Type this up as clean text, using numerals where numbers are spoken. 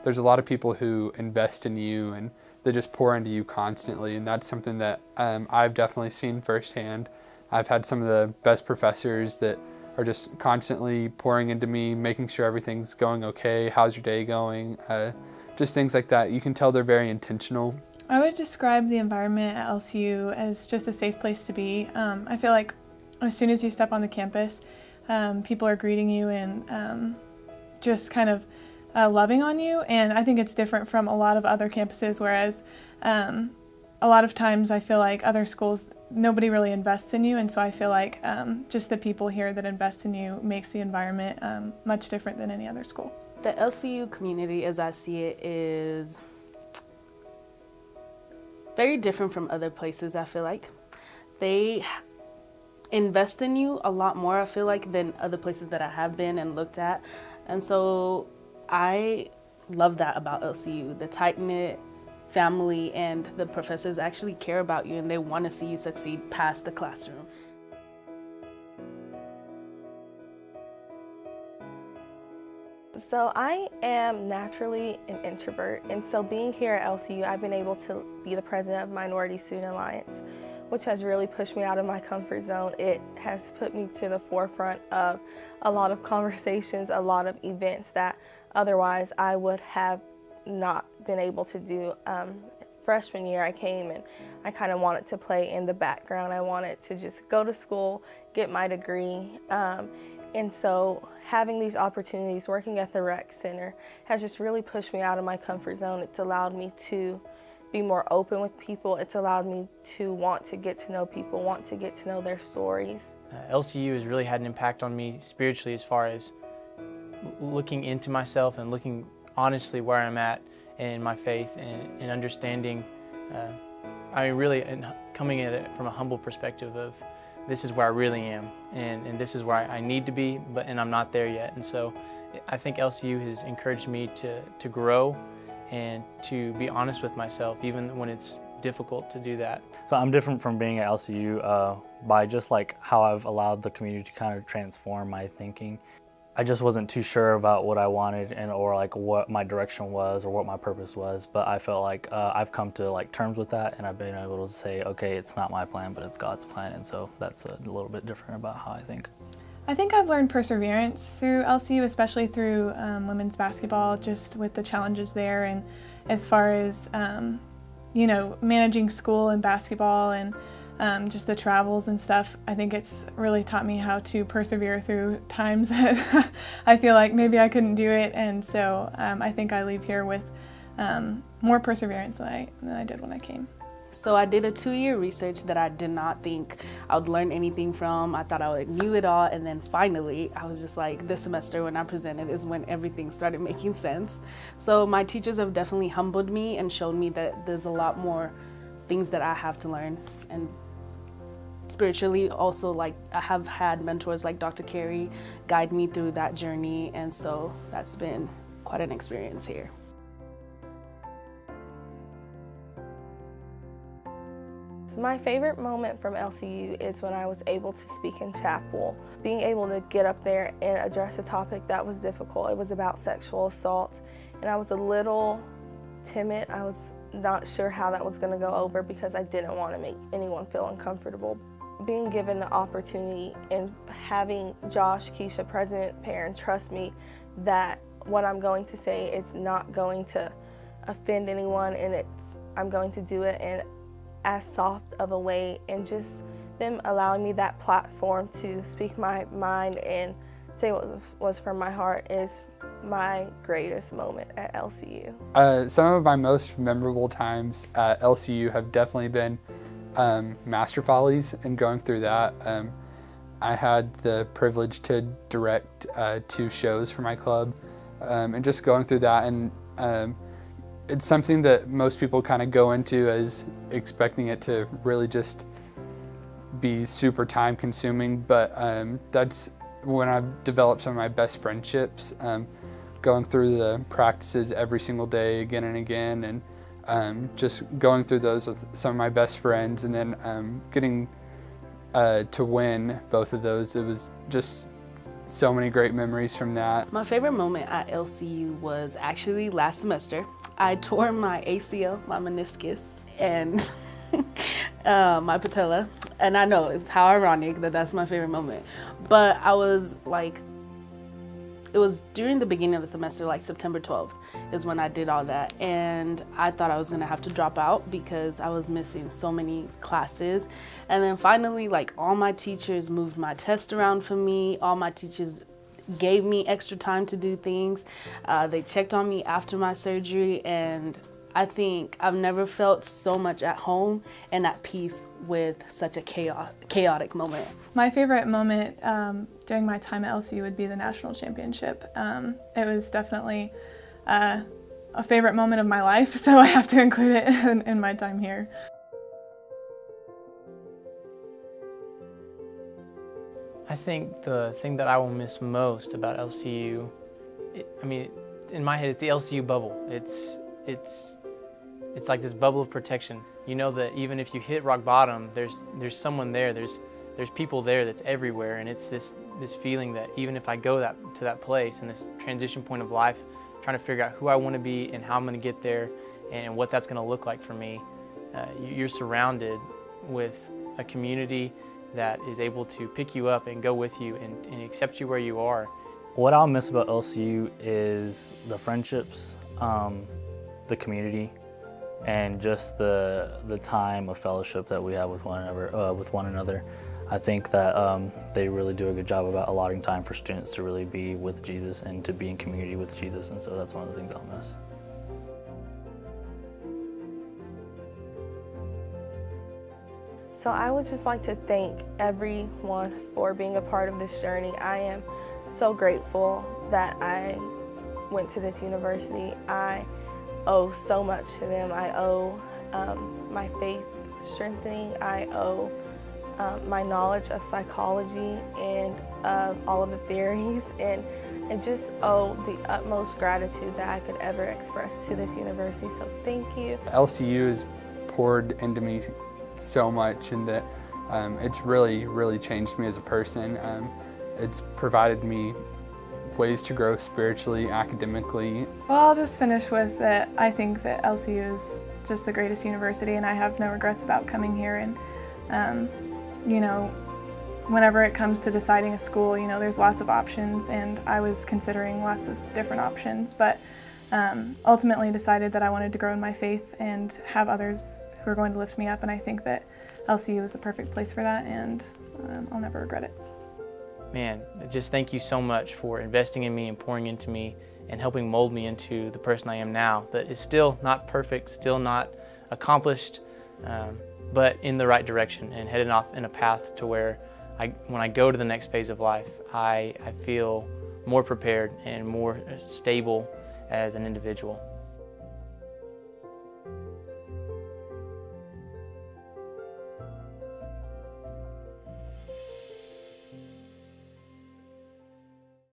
there's a lot of people who invest in you and they just pour into you constantly, and that's something that I've definitely seen firsthand. I've had some of the best professors that are just constantly pouring into me, making sure everything's going okay, how's your day going, just things like that. You can tell they're very intentional. I would describe the environment at LCU as just a safe place to be. I feel like as soon as you step on the campus, people are greeting you and just kind of loving on you, and I think it's different from a lot of other campuses, whereas a lot of times I feel like other schools, nobody really invests in you, and so I feel like just the people here that invest in you makes the environment much different than any other school. The LCU community, as I see it, is very different from other places, I feel like. They invest in you a lot more, I feel like, than other places that I have been and looked at. And so I love that about LCU, the tight-knit family, and the professors actually care about you and they want to see you succeed past the classroom. So I am naturally an introvert, and so being here at LCU, I've been able to be the president of Minority Student Alliance, which has really pushed me out of my comfort zone. It has put me to the forefront of a lot of conversations, a lot of events that otherwise I would have not been able to do. Freshman year I came and I kind of wanted to play in the background. I wanted to just go to school, get my degree, and so having these opportunities, working at the rec center, has just really pushed me out of my comfort zone. It's allowed me to be more open with people. It's allowed me to want to get to know people, want to get to know their stories. LCU has really had an impact on me spiritually, as far as looking into myself and looking honestly where I'm at in my faith and understanding, I mean, really, and coming at it from a humble perspective of this is where I really am, and this is where I need to be, and I'm not there yet. And so I think LCU has encouraged me to grow and to be honest with myself, even when it's difficult to do that. So I'm different from being at LCU by just like how I've allowed the community to kind of transform my thinking. I just wasn't too sure about what I wanted or like what my direction was or what my purpose was, but I felt like I've come to like terms with that, and I've been able to say, okay, it's not my plan, but it's God's plan, and so that's a little bit different about how I think. I think I've learned perseverance through LCU, especially through women's basketball, just with the challenges there, and as far as you know, managing school and basketball and just the travels and stuff. I think it's really taught me how to persevere through times that I feel like maybe I couldn't do it, and so I think I leave here with more perseverance than I did when I came. So I did a 2-year research that I did not think I would learn anything from. I thought I knew it all, and then finally I was just like, this semester when I presented is when everything started making sense. So my teachers have definitely humbled me and showed me that there's a lot more things that I have to learn. And spiritually also, like, I have had mentors like Dr. Carey guide me through that journey, and so that's been quite an experience here. My favorite moment from LCU is when I was able to speak in chapel. Being able to get up there and address a topic that was difficult. It was about sexual assault, and I was a little timid. I was not sure how that was going to go over because I didn't want to make anyone feel uncomfortable. Being given the opportunity and having Josh, Keisha, President Perrin trust me that what I'm going to say is not going to offend anyone, and I'm going to do it in as soft of a way, and just them allowing me that platform to speak my mind and say what was from my heart is my greatest moment at LCU. Some of my most memorable times at LCU have definitely been Master Follies, and going through that. I had the privilege to direct 2 shows for my club, and just going through that, and it's something that most people kind of go into as expecting it to really just be super time consuming, but that's when I've developed some of my best friendships, going through the practices every single day again and again, and just going through those with some of my best friends, and then getting to win both of those. It was just so many great memories from that. My favorite moment at LCU was actually last semester. I tore my ACL, my meniscus, and my patella. And I know it's how ironic that that's my favorite moment. But I was like, it was during the beginning of the semester, like September 12th is when I did all that. And I thought I was gonna have to drop out because I was missing so many classes. And then finally, like, all my teachers moved my test around for me. All my teachers gave me extra time to do things. They checked on me after my surgery, and I think I've never felt so much at home and at peace with such a chaotic moment. My favorite moment during my time at LCU would be the national championship. It was definitely a favorite moment of my life, so I have to include it in my time here. I think the thing that I will miss most about LCU, in my head, it's the LCU bubble. It's like this bubble of protection. You know that even if you hit rock bottom, there's someone there. There's people there that's everywhere, and it's this feeling that even if I go to that place and this transition point of life, trying to figure out who I want to be and how I'm going to get there, and what that's going to look like for me, you're surrounded with a community that is able to pick you up and go with you and accept you where you are. What I'll miss about LCU is the friendships, the community, and just the time of fellowship that we have with one another. I think that they really do a good job about allotting time for students to really be with Jesus and to be in community with Jesus, and so that's one of the things I'll miss. So I would just like to thank everyone for being a part of this journey. I am so grateful that I went to this university. I owe so much to them. I owe my faith strengthening. I owe my knowledge of psychology and of all of the theories, and just owe the utmost gratitude that I could ever express to this university. So thank you. LCU has poured into me so much, and that it's really changed me as a person. It's provided me ways to grow spiritually, academically. Well, I'll just finish with that I think that LCU is just the greatest university, and I have no regrets about coming here. And you know, whenever it comes to deciding a school, you know, there's lots of options, and I was considering lots of different options, but ultimately decided that I wanted to grow in my faith and have others who are going to lift me up, and I think that LCU is the perfect place for that, and I'll never regret it. Man, just thank you so much for investing in me and pouring into me and helping mold me into the person I am now, that is still not perfect, still not accomplished, but in the right direction and headed off in a path to where when I go to the next phase of life, I feel more prepared and more stable as an individual.